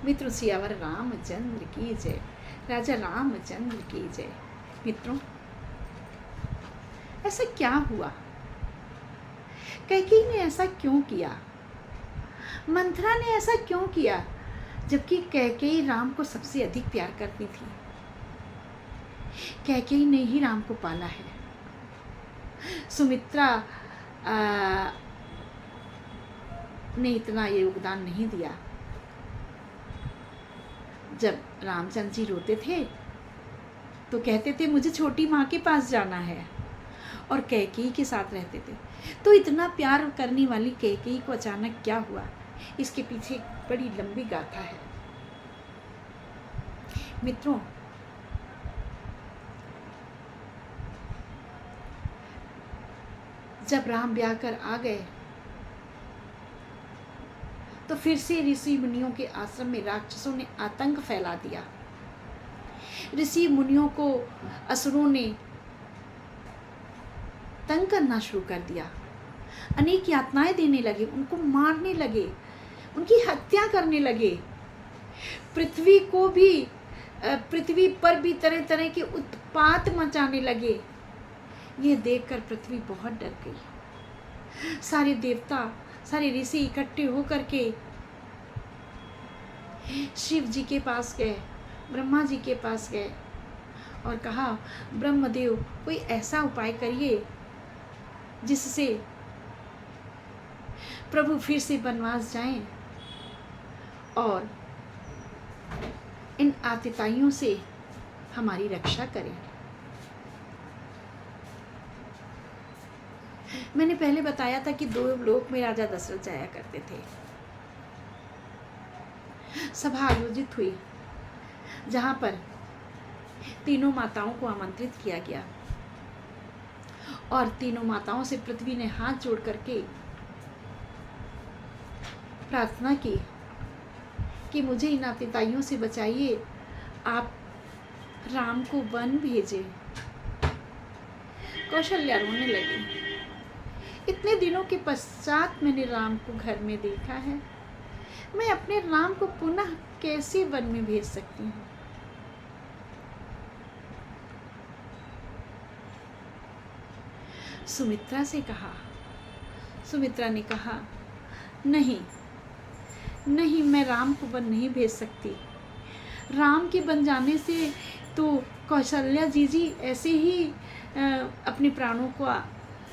मित्रों, सियावर रामचंद्र की जय, राजा रामचंद्र की जय। मित्रों, ऐसा क्या हुआ? कैकेयी ने ऐसा क्यों किया? मंथरा ने ऐसा क्यों किया? जबकि कैकेयी राम को सबसे अधिक प्यार करती थी। कैकेयी ने ही राम को पाला है। सुमित्रा ने इतना योगदान नहीं दिया। जब रामचंद्र जी रोते थे तो कहते थे मुझे छोटी माँ के पास जाना है, और कैकेयी के साथ रहते थे। तो इतना प्यार करने वाली कैकेयी को अचानक क्या हुआ? इसके पीछे एक बड़ी लंबी गाथा है। मित्रों, जब राम ब्याह कर आ गए तो फिर से ऋषि मुनियों के आश्रम में राक्षसों ने आतंक फैला दिया। ऋषि मुनियों को असुरों ने तंग करना शुरू कर दिया। अनेक यातनाएं देने लगे, उनको मारने लगे, उनकी हत्या करने लगे। पृथ्वी पर भी तरह तरह के उत्पात मचाने लगे। ये देखकर पृथ्वी बहुत डर गई। सारे देवता, सारे ऋषि इकट्ठे होकर के शिव जी के पास गए, ब्रह्मा जी के पास गए और कहा, ब्रह्मदेव, कोई ऐसा उपाय करिए जिससे प्रभु फिर से वनवास जाएं और इन आतताइयों से हमारी रक्षा करें। मैंने पहले बताया था कि 2 लोक में राजा दशरथ जाया करते थे। सभा आयोजित हुई जहां पर तीनों माताओं को आमंत्रित किया गया और तीनों माताओं से पृथ्वी ने हाथ जोड़ करके प्रार्थना की कि मुझे इन आतताइयों से बचाइए, आप राम को वन भेजें। कौशल्या रोने लगी। इतने दिनों के पश्चात मैंने राम को घर में देखा है, मैं अपने राम को पुनः कैसे वन में भेज सकती हूँ? सुमित्रा ने कहा, नहीं, मैं राम को वन नहीं भेज सकती। राम के बन जाने से तो कौशल्या जी ऐसे ही अपने प्राणों को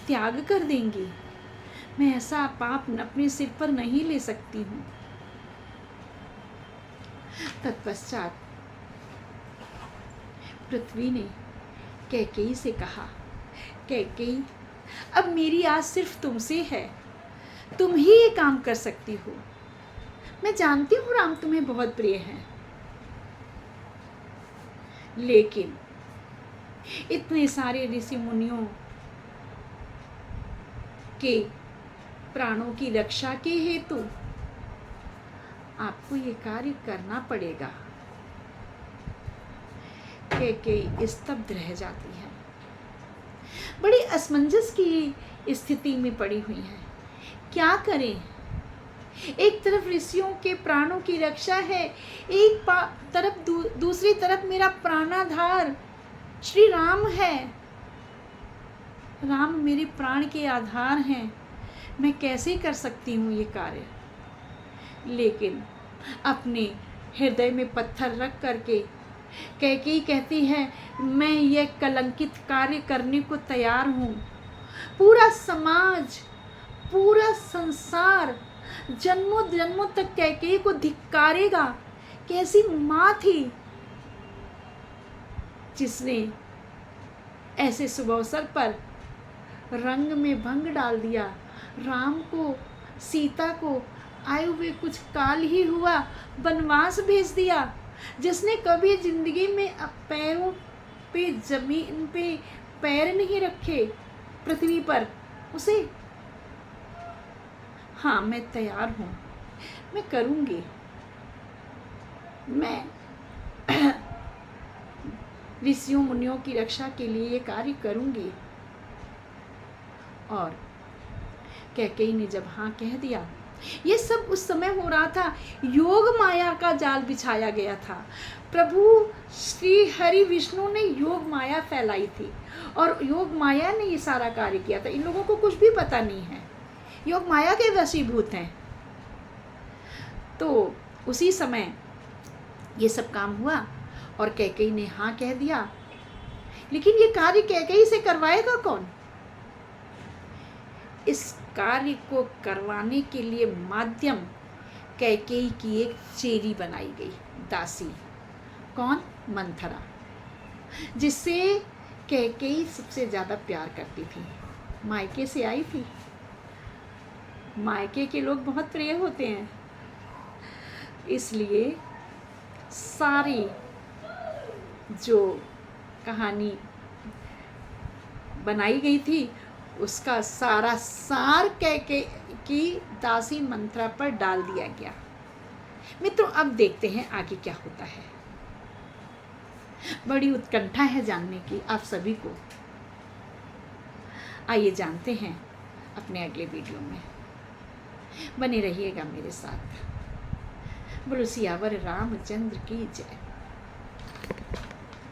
त्याग कर देंगी। मैं ऐसा पाप अपने सिर पर नहीं ले सकती हूँ। तत्पश्चात पृथ्वी ने कैकेयी से कहा, कैकेयी, अब मेरी आस सिर्फ तुमसे है, तुम ही ये काम कर सकती हो। मैं जानती हूँ राम तुम्हें बहुत प्रिय है, लेकिन इतने सारे ऋषि मुनियों के प्राणों की रक्षा के हेतु आपको ये कार्य करना पड़ेगा। कैकेयी स्तब्ध रह जाती है, बड़ी असमंजस की स्थिति में पड़ी हुई है। क्या करें? एक तरफ ऋषियों के प्राणों की रक्षा है, एक तरफ दूसरी तरफ मेरा प्राणाधार श्री राम है। राम मेरे प्राण के आधार हैं, मैं कैसे कर सकती हूँ ये कार्य? लेकिन अपने हृदय में पत्थर रख करके कैकेयी कहती है, मैं यह कलंकित कार्य करने को तैयार हूँ। पूरा समाज, पूरा संसार जन्मों जन्मों तक कैकेयी को धिक्कारेगा। कैसी माँ थी जिसने ऐसे शुभ अवसर पर रंग में भंग डाल दिया। राम को, सीता को आए हुए कुछ काल ही हुआ वनवास भेज दिया। जिसने कभी जिंदगी में पैरों पे, जमीन पे पैर नहीं रखे पृथ्वी पर, उसे, हाँ, मैं तैयार हूँ, मैं करूँगी, मैं ऋषियों मुनियों की रक्षा के लिए ये कार्य करूँगी। और कैकेयी ने जब हाँ कह दिया ये सब उस समय हो रहा था, योग माया का जाल बिछाया गया था। प्रभु श्री हरि विष्णु ने योग माया फैलाई थी और योग माया ने ये सारा कार्य किया था। इन लोगों को कुछ भी पता नहीं है, योग माया के वशीभूत हैं। तो उसी समय ये सब काम हुआ और कैकेयी ने हाँ कह दिया। लेकिन ये कार्य कैकेयी से करवाएगा कौन? इस कार्य को करवाने के लिए माध्यम कैकेयी की एक चेरी बनाई गई, दासी। कौन? मंथरा, जिससे कैकेयी सबसे ज़्यादा प्यार करती थी। मायके से आई थी, मायके के लोग बहुत प्रिय होते हैं, इसलिए सारी जो कहानी बनाई गई थी उसका सारा सार कैकेयी की दासी मंथरा पर डाल दिया गया। मित्रों, अब देखते हैं आगे क्या होता है। बड़ी उत्कंठा है जानने की आप सभी को। आइए जानते हैं अपने अगले वीडियो में। बने रहिएगा मेरे साथ। बोलो सियावर रामचंद्र की जय।